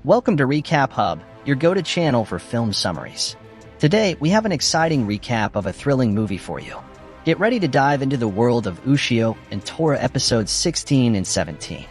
Welcome to Recap Hub, your go-to channel for film summaries. Today, we have an exciting recap of a thrilling movie for you. Get ready to dive into the world of Ushio and Tora episodes 16 and 17.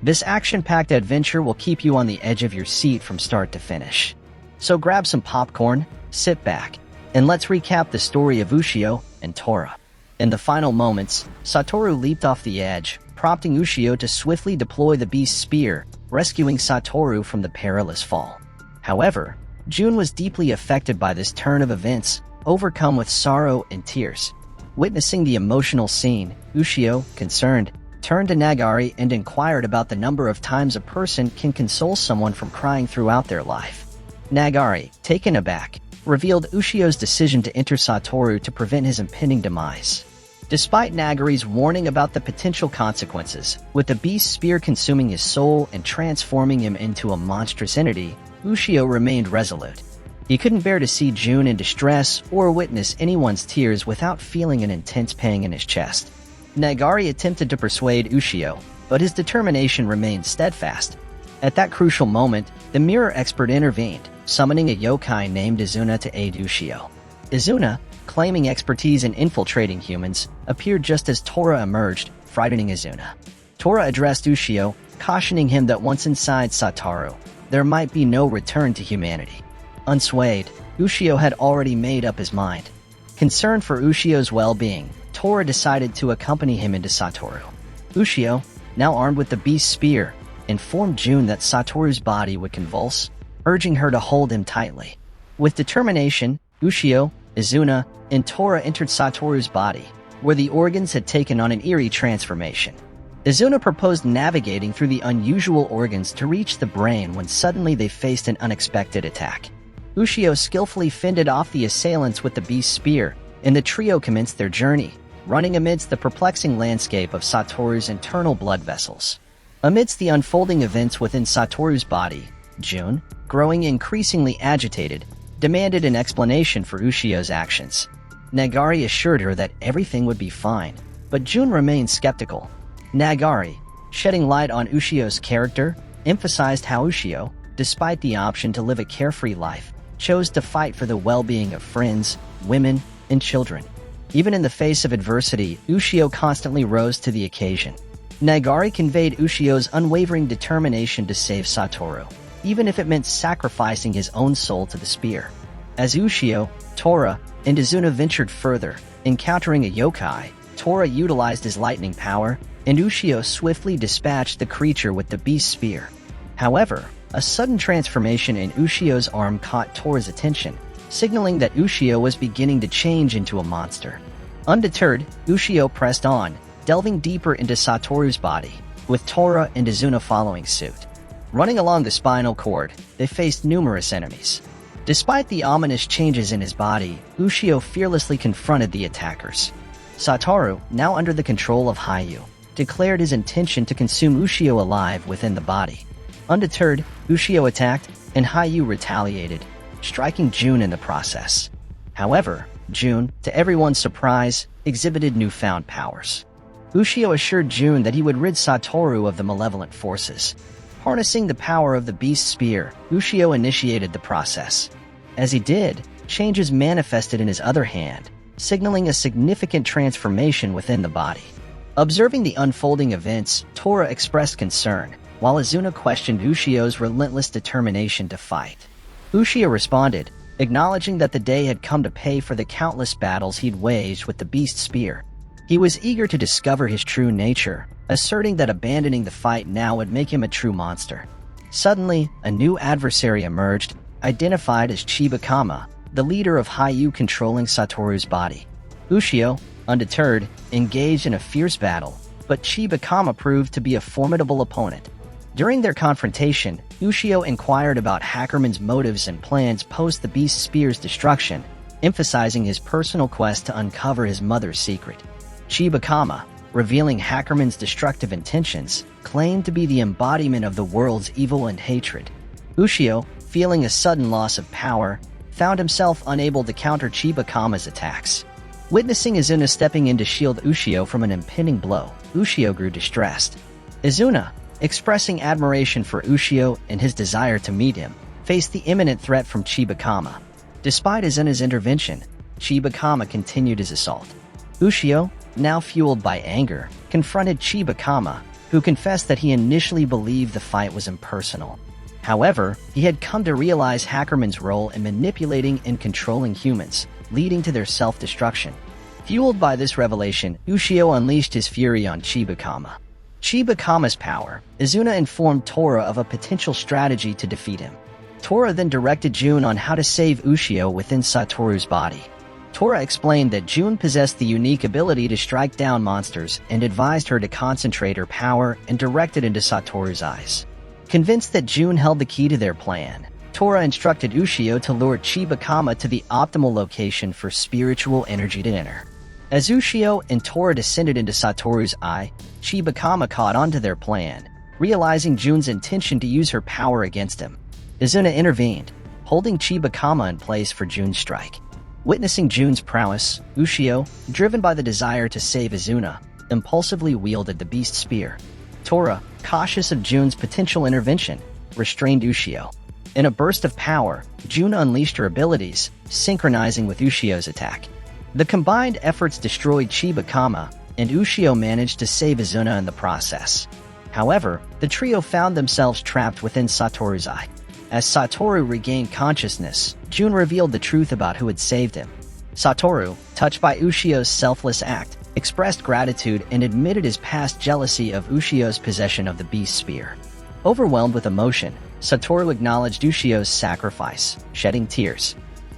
This action-packed adventure will keep you on the edge of your seat from start to finish. So grab some popcorn, sit back, and let's recap the story of Ushio and Tora. In the final moments, Satoru leaped off the edge, prompting Ushio to swiftly deploy the beast's spear, rescuing Satoru from the perilous fall. However, Jun was deeply affected by this turn of events, overcome with sorrow and tears. Witnessing the emotional scene, Ushio, concerned, turned to Nagari and inquired about the number of times a person can console someone from crying throughout their life. Nagari, taken aback, revealed Ushio's decision to enter Satoru to prevent his impending demise. Despite Nagari's warning about the potential consequences, with the beast's spear consuming his soul and transforming him into a monstrous entity, Ushio remained resolute. He couldn't bear to see Jun in distress or witness anyone's tears without feeling an intense pang in his chest. Nagari attempted to persuade Ushio, but his determination remained steadfast. At that crucial moment, the mirror expert intervened, summoning a yokai named Izuna to aid Ushio. Izuna, claiming expertise in infiltrating humans, appeared just as Tora emerged, frightening Izuna. Tora addressed Ushio, cautioning him that once inside Satoru, there might be no return to humanity. Unswayed, Ushio had already made up his mind. Concerned for Ushio's well-being, Tora decided to accompany him into Satoru. Ushio, now armed with the beast's spear, informed Jun that Satoru's body would convulse, urging her to hold him tightly. With determination, Ushio, Izuna, and Tora entered Satoru's body, where the organs had taken on an eerie transformation. Izuna proposed navigating through the unusual organs to reach the brain when suddenly they faced an unexpected attack. Ushio skillfully fended off the assailants with the beast's spear, and the trio commenced their journey, running amidst the perplexing landscape of Satoru's internal blood vessels. Amidst the unfolding events within Satoru's body, Jun, growing increasingly agitated, demanded an explanation for Ushio's actions. Nagari assured her that everything would be fine, but Jun remained skeptical. Nagari, shedding light on Ushio's character, emphasized how Ushio, despite the option to live a carefree life, chose to fight for the well-being of friends, women, and children. Even in the face of adversity, Ushio constantly rose to the occasion. Nagari conveyed Ushio's unwavering determination to save Satoru, even if it meant sacrificing his own soul to the spear. As Ushio, Tora, and Izuna ventured further, encountering a yokai, Tora utilized his lightning power, and Ushio swiftly dispatched the creature with the beast's spear. However, a sudden transformation in Ushio's arm caught Tora's attention, signaling that Ushio was beginning to change into a monster. Undeterred, Ushio pressed on, delving deeper into Satoru's body, with Tora and Izuna following suit. Running along the spinal cord, they faced numerous enemies. Despite the ominous changes in his body, Ushio fearlessly confronted the attackers. Satoru, now under the control of Hayu, declared his intention to consume Ushio alive within the body. Undeterred, Ushio attacked, and Hayu retaliated, striking Jun in the process. However, Jun, to everyone's surprise, exhibited newfound powers. Ushio assured Jun that he would rid Satoru of the malevolent forces. Harnessing the power of the beast's spear, Ushio initiated the process. As he did, changes manifested in his other hand, signaling a significant transformation within the body. Observing the unfolding events, Tora expressed concern, while Izuna questioned Ushio's relentless determination to fight. Ushio responded, acknowledging that the day had come to pay for the countless battles he'd waged with the beast's spear. He was eager to discover his true nature, asserting that abandoning the fight now would make him a true monster. Suddenly, a new adversary emerged, identified as Chibakama, the leader of Hayu controlling Satoru's body. Ushio, undeterred, engaged in a fierce battle, but Chibakama proved to be a formidable opponent. During their confrontation, Ushio inquired about Hackerman's motives and plans post the beast's spear's destruction, emphasizing his personal quest to uncover his mother's secret. Chibakama, revealing Hackerman's destructive intentions, claimed to be the embodiment of the world's evil and hatred. Ushio, feeling a sudden loss of power, found himself unable to counter Chibakama's attacks. Witnessing Izuna stepping in to shield Ushio from an impending blow, Ushio grew distressed. Izuna, expressing admiration for Ushio and his desire to meet him, faced the imminent threat from Chibakama. Despite Izuna's intervention, Chibakama continued his assault. Ushio, now fueled by anger, confronted Chibakama, who confessed that he initially believed the fight was impersonal. However, he had come to realize Hackerman's role in manipulating and controlling humans, leading to their self-destruction. Fueled by this revelation, Ushio unleashed his fury on Chibakama. Chibakama's power, Izuna informed Tora of a potential strategy to defeat him. Tora then directed June on how to save Ushio within Satoru's body. Tora explained that June possessed the unique ability to strike down monsters and advised her to concentrate her power and direct it into Satoru's eyes. Convinced that June held the key to their plan, Tora instructed Ushio to lure Chibakama to the optimal location for spiritual energy to enter. As Ushio and Tora descended into Satoru's eye, Chibakama caught on to their plan, realizing June's intention to use her power against him. Izuna intervened, holding Chibakama in place for June's strike. Witnessing June's prowess, Ushio, driven by the desire to save Izuna, impulsively wielded the beast spear. Tora, cautious of June's potential intervention, restrained Ushio. In a burst of power, June unleashed her abilities, synchronizing with Ushio's attack. The combined efforts destroyed Chibakama, and Ushio managed to save Izuna in the process. However, the trio found themselves trapped within Satoru's eye. As Satoru regained consciousness, June revealed the truth about who had saved him. Satoru, touched by Ushio's selfless act, expressed gratitude and admitted his past jealousy of Ushio's possession of the beast spear. Overwhelmed with emotion, Satoru acknowledged Ushio's sacrifice, shedding tears.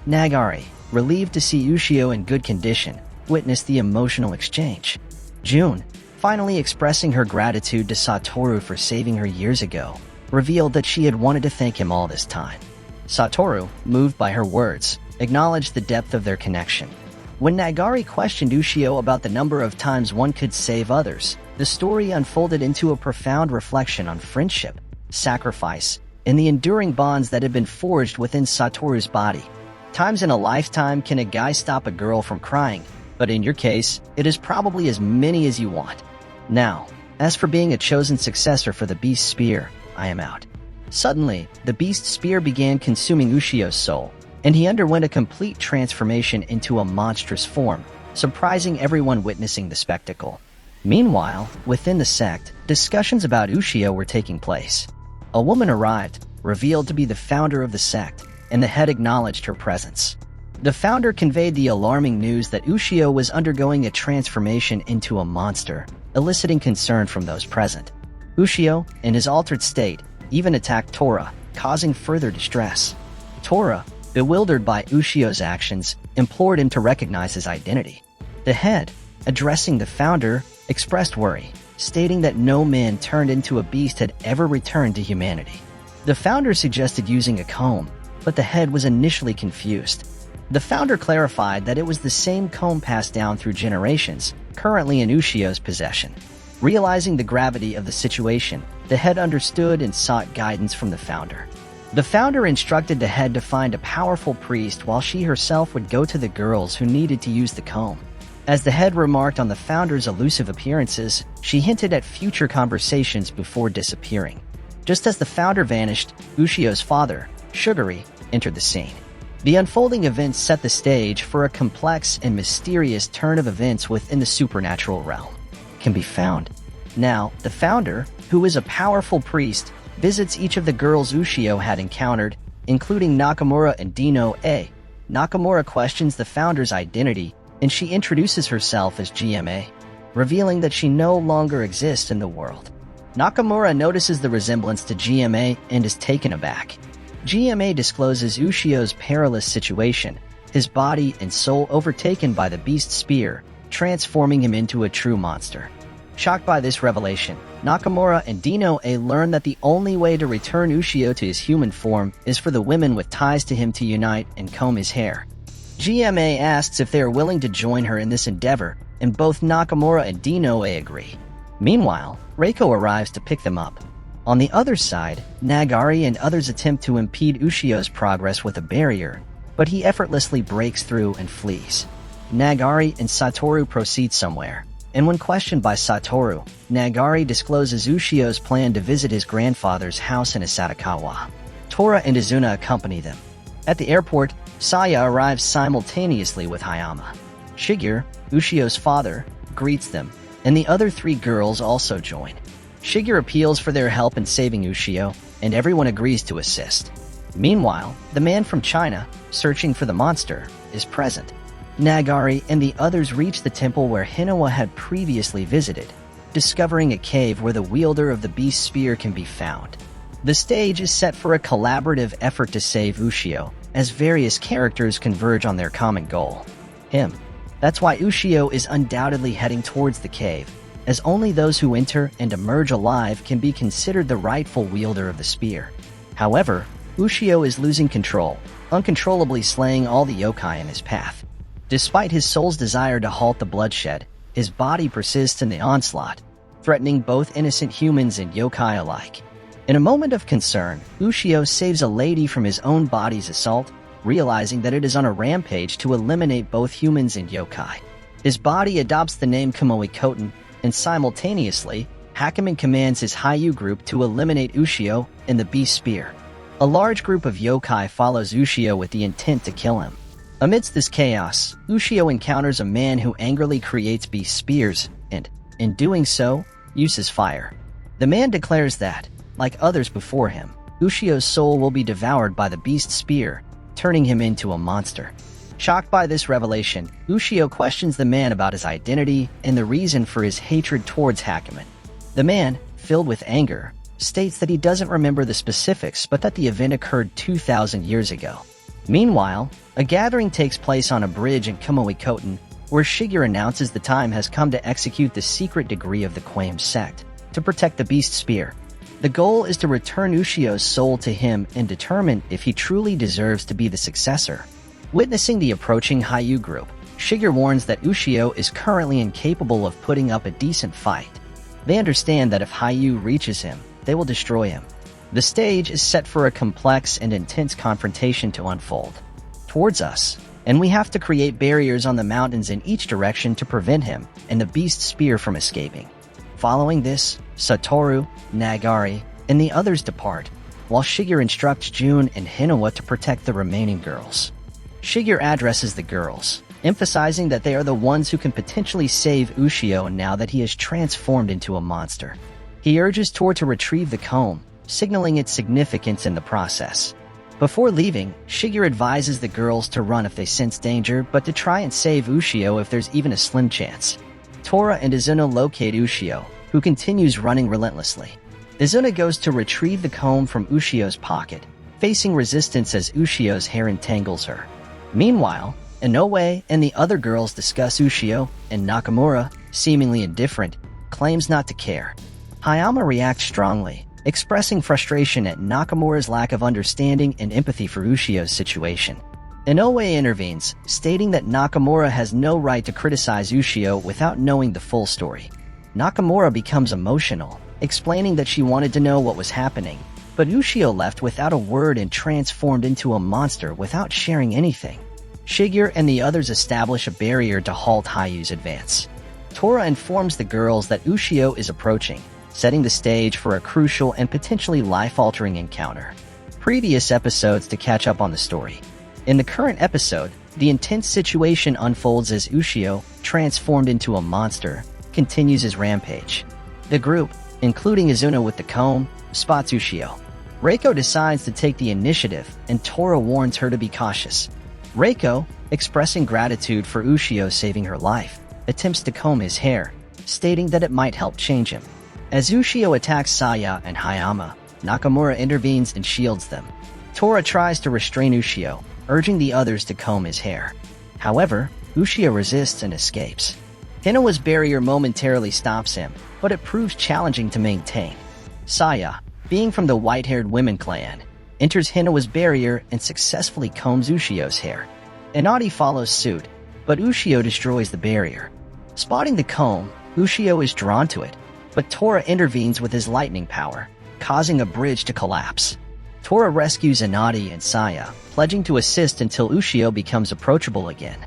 Nagari, relieved to see Ushio in good condition, witnessed the emotional exchange. June, finally expressing her gratitude to Satoru for saving her years ago, revealed that she had wanted to thank him all this time. Satoru, moved by her words, acknowledged the depth of their connection. When Nagari questioned Ushio about the number of times one could save others, the story unfolded into a profound reflection on friendship, sacrifice, and the enduring bonds that had been forged within Satoru's body. Times in a lifetime can a guy stop a girl from crying, but in your case, it is probably as many as you want. Now, as for being a chosen successor for the Beast Spear, I am out. Suddenly, the Beast Spear began consuming Ushio's soul, and he underwent a complete transformation into a monstrous form, surprising everyone witnessing the spectacle. Meanwhile, within the sect, discussions about Ushio were taking place. A woman arrived, revealed to be the founder of the sect, and the head acknowledged her presence. The founder conveyed the alarming news that Ushio was undergoing a transformation into a monster, eliciting concern from those present. Ushio, in his altered state, even attacked Tora, causing further distress. Tora, bewildered by Ushio's actions, implored him to recognize his identity. The head, addressing the founder, expressed worry, stating that no man turned into a beast had ever returned to humanity. The founder suggested using a comb, but the head was initially confused. The founder clarified that it was the same comb passed down through generations, currently in Ushio's possession. Realizing the gravity of the situation, the head understood and sought guidance from the founder. The founder instructed the head to find a powerful priest while she herself would go to the girls who needed to use the comb. As the head remarked on the founder's elusive appearances, she hinted at future conversations before disappearing. Just as the founder vanished, Ushio's father, Sugary, entered the scene. The unfolding events set the stage for a complex and mysterious turn of events within the supernatural realm. Can be found. Now, the founder, who is a powerful priest, visits each of the girls Ushio had encountered, including Nakamura and Dino A. Nakamura questions the founder's identity, and she introduces herself as GMA, revealing that she no longer exists in the world. Nakamura notices the resemblance to GMA and is taken aback. GMA discloses Ushio's perilous situation, his body and soul overtaken by the beast spear, transforming him into a true monster. Shocked by this revelation, Nakamura and Dino A learn that the only way to return Ushio to his human form is for the women with ties to him to unite and comb his hair. GMA asks if they are willing to join her in this endeavor, and both Nakamura and Dino A agree. Meanwhile, Reiko arrives to pick them up. On the other side, Nagari and others attempt to impede Ushio's progress with a barrier, but he effortlessly breaks through and flees. Nagari and Satoru proceed somewhere, and when questioned by Satoru, Nagari discloses Ushio's plan to visit his grandfather's house in Asatakawa. Tora and Izuna accompany them. At the airport, Saya arrives simultaneously with Hayama. Shigeru, Ushio's father, greets them, and the other three girls also join. Shigeru appeals for their help in saving Ushio, and everyone agrees to assist. Meanwhile, the man from China, searching for the monster, is present. Nagari and the others reach the temple where Hinawa had previously visited, discovering a cave where the wielder of the beast spear can be found. The stage is set for a collaborative effort to save Ushio, as various characters converge on their common goal: him. That's why Ushio is undoubtedly heading towards the cave, as only those who enter and emerge alive can be considered the rightful wielder of the spear. However, Ushio is losing control, uncontrollably slaying all the yokai in his path. Despite his soul's desire to halt the bloodshed, his body persists in the onslaught, threatening both innocent humans and yokai alike. In a moment of concern, Ushio saves a lady from his own body's assault, realizing that it is on a rampage to eliminate both humans and yokai. His body adopts the name Kamui Koten, and simultaneously, Hakumen commands his Haiyu group to eliminate Ushio and the beast spear. A large group of yokai follows Ushio with the intent to kill him. Amidst this chaos, Ushio encounters a man who angrily creates beast spears and, in doing so, uses fire. The man declares that, like others before him, Ushio's soul will be devoured by the beast spear, turning him into a monster. Shocked by this revelation, Ushio questions the man about his identity and the reason for his hatred towards Hakumen. The man, filled with anger, states that he doesn't remember the specifics but that the event occurred 2,000 years ago. Meanwhile, a gathering takes place on a bridge in Kamui Koten, where Shigeru announces the time has come to execute the secret degree of the Quame sect, to protect the beast spear. The goal is to return Ushio's soul to him and determine if he truly deserves to be the successor. Witnessing the approaching Haiyu group, Shigeru warns that Ushio is currently incapable of putting up a decent fight. They understand that if Haiyu reaches him, they will destroy him. The stage is set for a complex and intense confrontation to unfold towards us, and we have to create barriers on the mountains in each direction to prevent him and the beast spear from escaping. Following this, Satoru, Nagari, and the others depart, while Shigeru instructs Jun and Hinawa to protect the remaining girls. Shigeru addresses the girls, emphasizing that they are the ones who can potentially save Ushio now that he has transformed into a monster. He urges Tor to retrieve the comb, signaling its significance in the process. Before leaving, Shigeru advises the girls to run if they sense danger, but to try and save Ushio if there's even a slim chance. Tora and Izuna locate Ushio, who continues running relentlessly. Izuna goes to retrieve the comb from Ushio's pocket, facing resistance as Ushio's hair entangles her. Meanwhile, Inoue and the other girls discuss Ushio, and Nakamura, seemingly indifferent, claims not to care. Hayama reacts strongly, expressing frustration at Nakamura's lack of understanding and empathy for Ushio's situation. Inoue intervenes, stating that Nakamura has no right to criticize Ushio without knowing the full story. Nakamura becomes emotional, explaining that she wanted to know what was happening, but Ushio left without a word and transformed into a monster without sharing anything. Shigeru and the others establish a barrier to halt Haiyu's advance. Tora informs the girls that Ushio is approaching, setting the stage for a crucial and potentially life-altering encounter. Previous episodes to catch up on the story. In the current episode, the intense situation unfolds as Ushio, transformed into a monster, continues his rampage. The group, including Izuna with the comb, spots Ushio. Reiko decides to take the initiative, and Tora warns her to be cautious. Reiko, expressing gratitude for Ushio saving her life, attempts to comb his hair, stating that it might help change him. As Ushio attacks Saya and Hayama, Nakamura intervenes and shields them. Tora tries to restrain Ushio, urging the others to comb his hair. However, Ushio resists and escapes. Hinawa's barrier momentarily stops him, but it proves challenging to maintain. Saya, being from the white-haired women clan, enters Hinawa's barrier and successfully combs Ushio's hair. Inadi follows suit, but Ushio destroys the barrier. Spotting the comb, Ushio is drawn to it, but Tora intervenes with his lightning power, causing a bridge to collapse. Tora rescues Inadi and Saya, pledging to assist until Ushio becomes approachable again.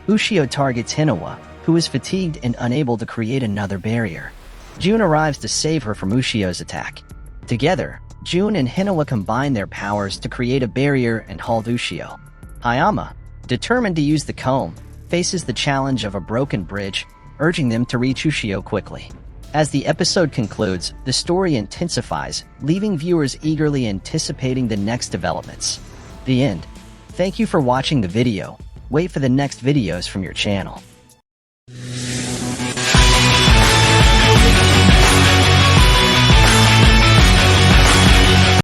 Ushio targets Hinawa, who is fatigued and unable to create another barrier. June arrives to save her from Ushio's attack. Together, June and Hinawa combine their powers to create a barrier and halt Ushio. Hayama, determined to use the comb, faces the challenge of a broken bridge, urging them to reach Ushio quickly. As the episode concludes, the story intensifies, leaving viewers eagerly anticipating the next developments. The end. Thank you for watching the video. Wait for the next videos from your channel.